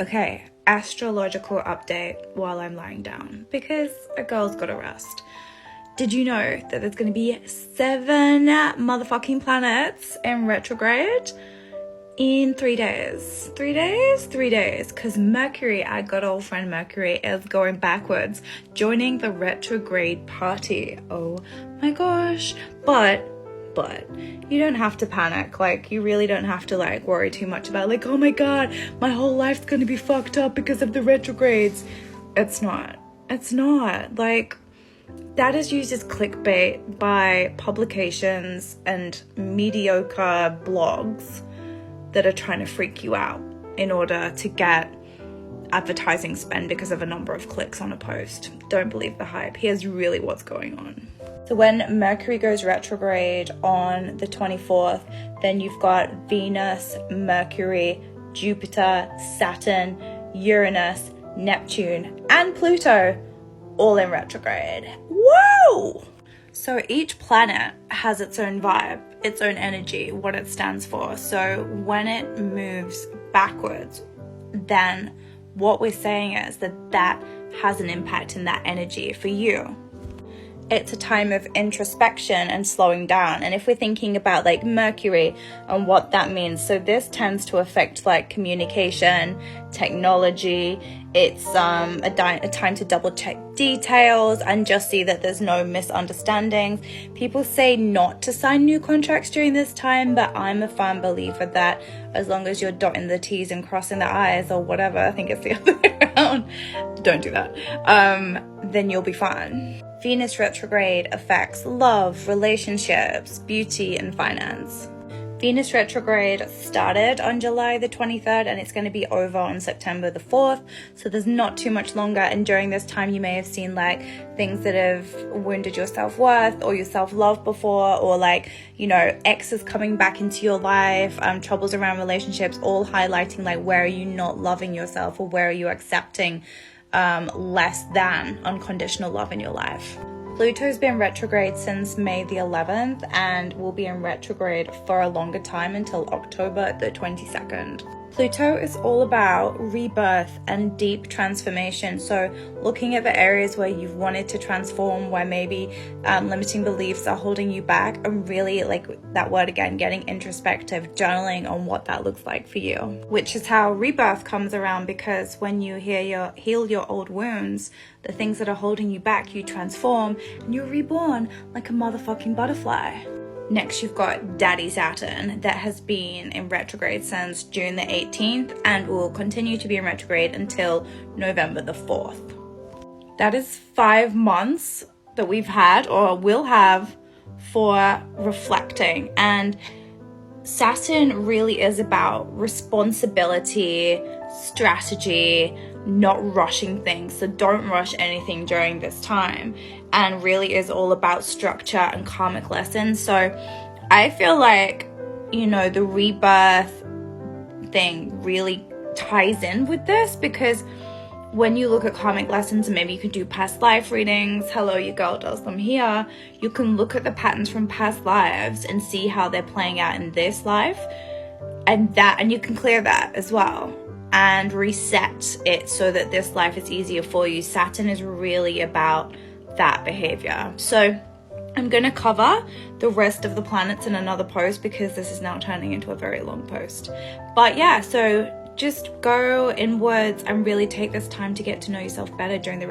Okay, astrological update while I'm lying down, because a girl's gotta rest. Did you know that there's gonna be 7 motherfucking planets in retrograde in 3 days? 3 days? 3 days, because Mercury, our good old friend Mercury, is going backwards, joining the retrograde party. Oh my gosh. But you don't have to panic. Like, you really don't have to like worry too much about like, oh my god, my whole life's gonna be fucked up because of the retrogrades. It's not like, that is used as clickbait by publications and mediocre blogs that are trying to freak you out in order to get advertising spend because of a number of clicks on a post. Don't believe the hype. Here's really what's going on. So when Mercury goes retrograde on the 24th, then you've got Venus, Mercury, Jupiter, Saturn, Uranus, Neptune, and Pluto all in retrograde. Whoa! So each planet has its own vibe, its own energy, what it stands for. So when it moves backwards, then what we're saying is that has an impact in that energy for you. It's a time of introspection and slowing down. And if we're thinking about like Mercury and what that means, so this tends to affect like communication, technology. It's a time to double check details and just see that there's no misunderstandings. People say not to sign new contracts during this time, but I'm a firm believer that as long as you're dotting the T's and crossing the I's or whatever, I think it's the other way around, don't do that, then you'll be fine. Venus retrograde affects love, relationships, beauty, and finance. Venus retrograde started on July the 23rd and it's going to be over on September the 4th. So there's not too much longer. And during this time, you may have seen like things that have wounded your self-worth or your self-love before, or like, you know, exes coming back into your life, troubles around relationships, all highlighting like where are you not loving yourself or where are you accepting less than unconditional love in your life. Pluto's been retrograde since May the 11th and will be in retrograde for a longer time until October the 22nd. Pluto is all about rebirth and deep transformation. So looking at the areas where you've wanted to transform, where maybe limiting beliefs are holding you back, and really, like that word again, getting introspective, journaling on what that looks like for you. Which is how rebirth comes around, because when you heal your old wounds, the things that are holding you back, you transform and you're reborn like a motherfucking butterfly. Next, you've got Daddy Saturn that has been in retrograde since June the 18th and will continue to be in retrograde until November the 4th. That is 5 months that we've had or will have for reflecting. And Saturn really is about responsibility, strategy, not rushing things. So don't rush anything during this time, and really is all about structure and karmic lessons. So I feel like, you know, the rebirth thing really ties in with this, because when you look at karmic lessons, and maybe you could do past life readings, hello, your girl does them here, you can look at the patterns from past lives and see how they're playing out in this life, and you can clear that as well and reset it so that this life is easier for you. Saturn is really about that behavior. So I'm going to cover the rest of the planets in another post, because this is now turning into a very long post. But yeah, so just go inwards and really take this time to get to know yourself better during the